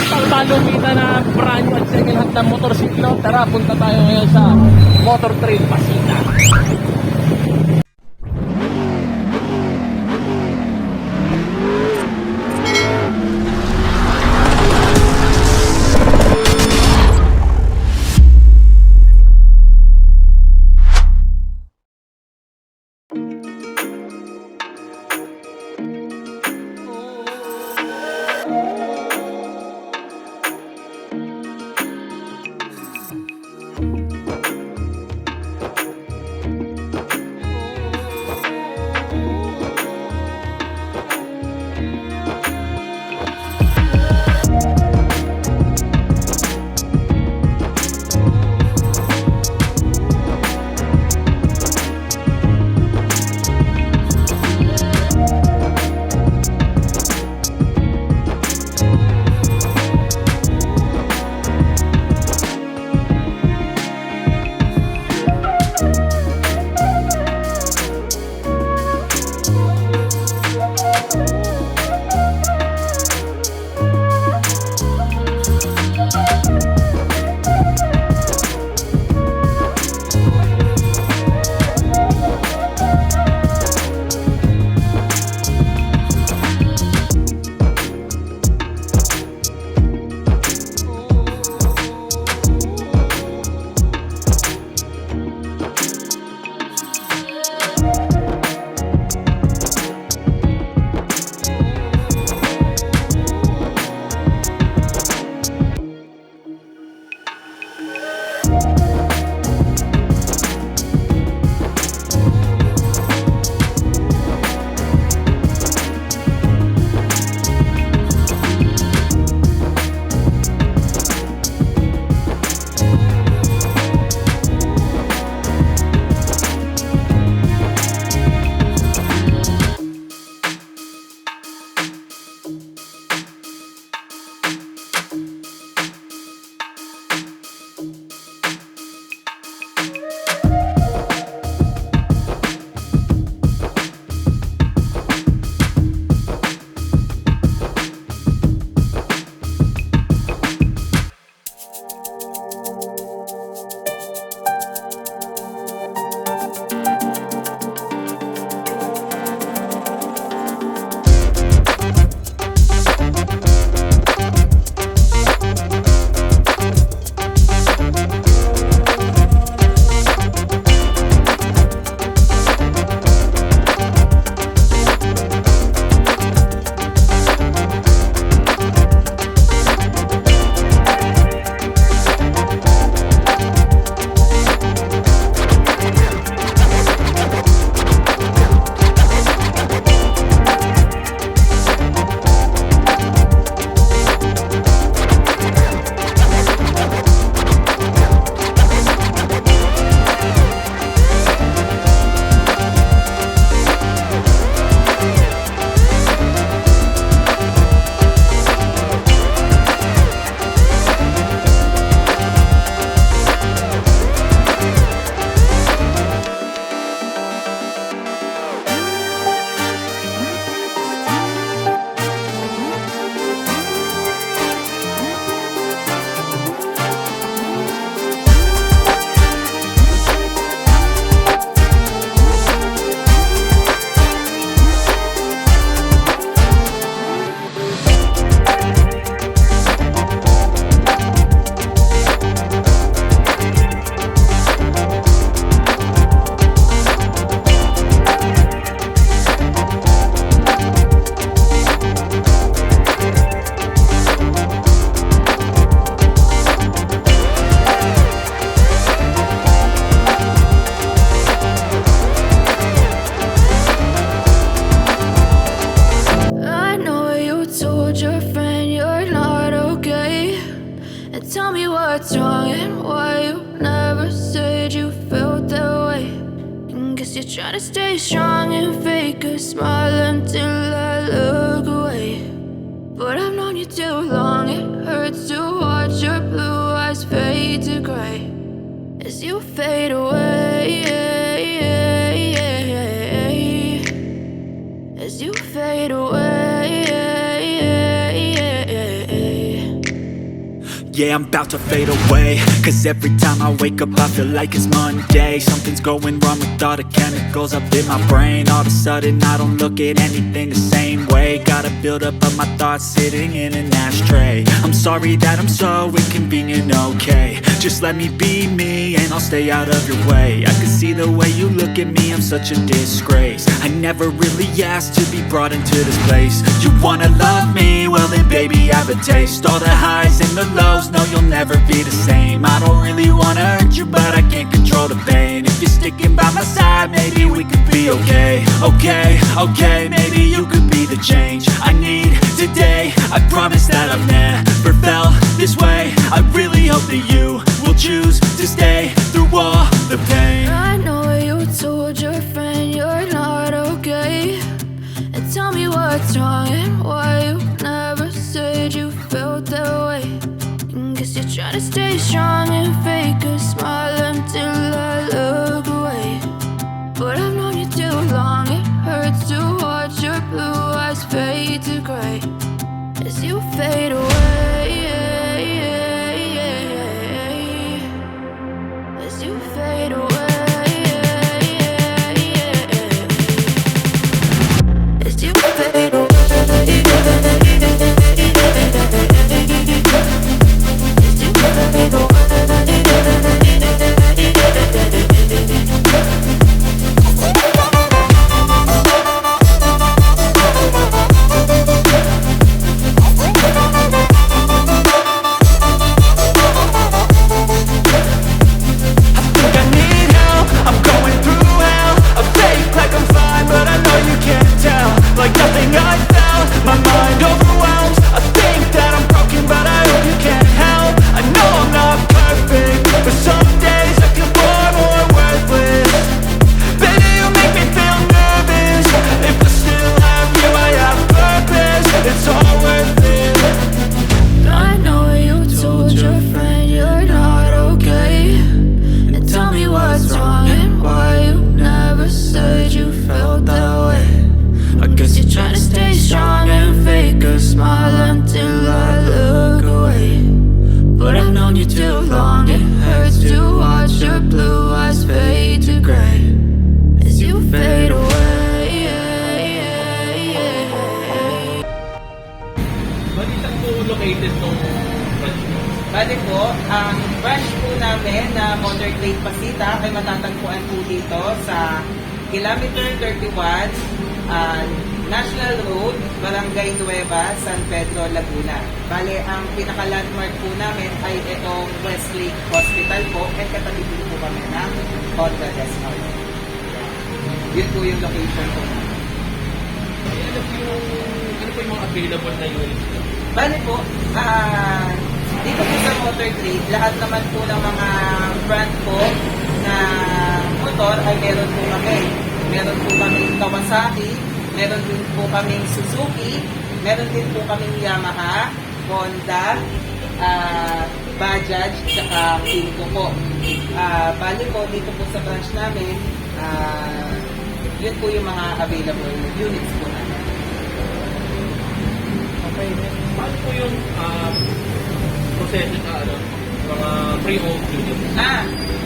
Talong kita na brand new at second hand na motorsiklo. Tara, punta tayo ngayon sa Motortrade PACITA. what's wrong and why you never said you felt that way. And guess you're trying to stay strong and fake a smile until I look away. But I've known you too long, it hurts to watch your blue eyes fade to gray as you fade away, as you fade away. yeah, I'm about to fade away. Cause every time I wake up I feel like it's Monday. Something's going wrong with all the chemicals up in my brain. All of a sudden I don't look at anything the same way. Gotta build up of my thoughts sitting in an ashtray. I'm sorry that I'm so inconvenient, okay. Just let me be me and I'll stay out of your way. I can see the way you look at me, I'm such a disgrace. I never really asked to be brought into this place. You wanna love me? Well then baby I have a taste. All the highs and the lows, no you'll never be the same. I don't really wanna hurt you but I can't control the pain. If you're sticking by my side, maybe we could be okay. Okay, maybe you could be the change I need today. I promise that I've never felt this way. I really hope that you will choose to stay through all the pain. I know you told your friend you're not okay, and tell me what's wrong and why you never said you felt that way. And guess you're trying to stay strong and fake a smile until I look away. But I've known you too long, it hurts to watch your blue eyes fade to gray as you fade away. As you fade away. As you fade away. As you fade away. Like nothing I felt, my mind overwhelms. I think that I'm broken, but I hope you can't help. I know I'm not perfect, but some days I feel far more worthless. Baby, you make me feel nervous. If I still have you, I have purpose. It's all worth it. I know you told your friend you're not okay, and tell me what's wrong and why you never said you felt that way. I guess you're trying to stay strong and fake a smile until I look away. But I've known you too long, it hurts to watch your blue eyes fade to gray as you fade away. Saan po located tong branch mo? Bale po, ang branch po namin na Motortrade PACITA ay matatagpuan po dito sa Kilometer 31, National Road, Barangay Nueva, San Pedro, Laguna. Bale, ang pinaka-landmark po namin ay itong Westlake Hospital po at katabi po kami ng Honda Desmond. Yun po yung location po. Ano po yung mga available na units? Bale po, dito po sa Motortrade, lahat naman po ng mga brand po na motor ay meron po kami. Meron po kaming Kawasaki, meron din po kaming Suzuki, meron din po kaming Yamaha, Honda, Bajaj, saka Pinto po. Bali po, dito po sa branch namin, yun po yung mga available units po namin. Okay. Paano po yung proseso na mga pre-owned units?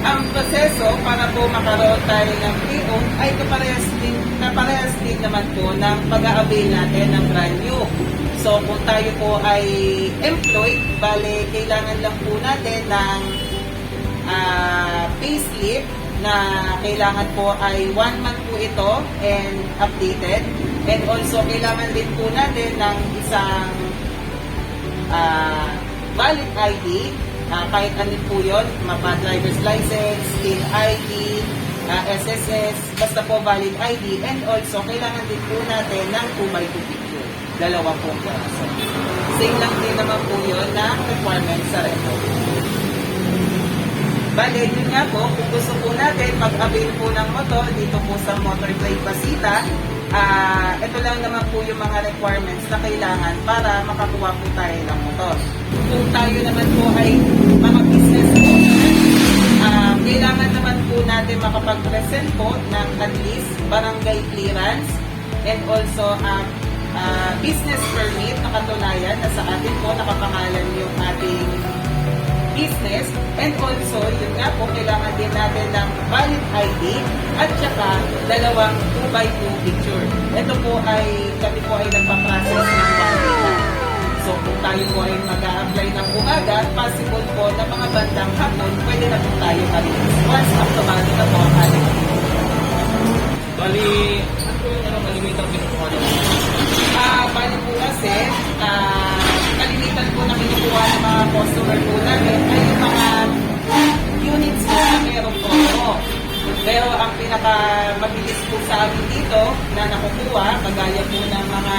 Ang proseso para po makaroon tayo ng pre-owned ay kaparehas din naman po ng pag-a-avail natin ng brand new. So kung tayo po ay employed, bale kailangan lang po natin ng payslip na kailangan po ay 1 month po ito and updated. And also kailangan din po natin ng isang valid ID. Kahit ano po yun, driver's license, state ID, SSS, basta po valid ID. And also, kailangan din po natin ng 2x2 picture. 2 pong piraso. Same lang din naman po yun na requirement sa Repo. Bale, yun nga po, kung gusto po natin mag-avail po ng motor dito po sa Motortrade PACITA, ito lang naman po yung mga requirements na kailangan para makakuha po tayo ng motor. Kung tayo naman po ay mga business owner, kailangan naman po natin makapag-present po ng at least barangay clearance and also business permit na katunayan na sa atin po nakapangalan yung ating business. And also, yun nga po, kailangan din natin ng valid ID at saka dalawang 2x2 picture. Ito po kami po ay nagpa-process ng valid. So kung tayo po ay mag-a-apply ng umaga, possible po na mga bandang hapon, pwede na po tayo ma-release. Once aptomado na po ang ating Bali, ano po yung kalimitan kinukuha nyo? bali po kasi, kalimitan po na kinukuha ng mga customer po namin ay yung mga units po na meron po. Pero ang pinaka-mabilis po sa amin dito na nakukuha, kagaya po ng mga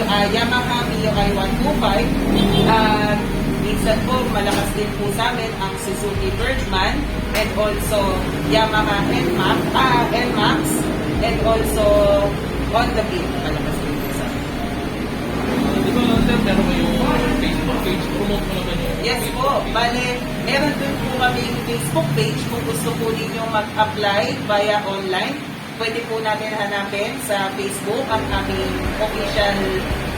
Yamaha Mio i125, minsan po malakas din po sa amin ang Suzuki Birdman and also Yamaha NMAX and also Honda Beat, malakas din po sa amin. Di ba, sir, meron kayong Facebook page, promote mo naman yun? Yes po, bale, meron din po kaming Facebook page kung gusto po ninyo mag-apply via online. Pwede po natin hanapin sa Facebook ang aming official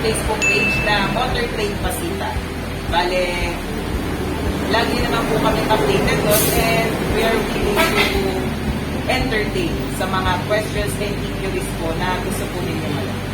Facebook page na Motortrade PACITA. Bale, lagi naman po kami updated doon and we are willing to entertain sa mga questions and inquiries po na gusto po ninyo malaman.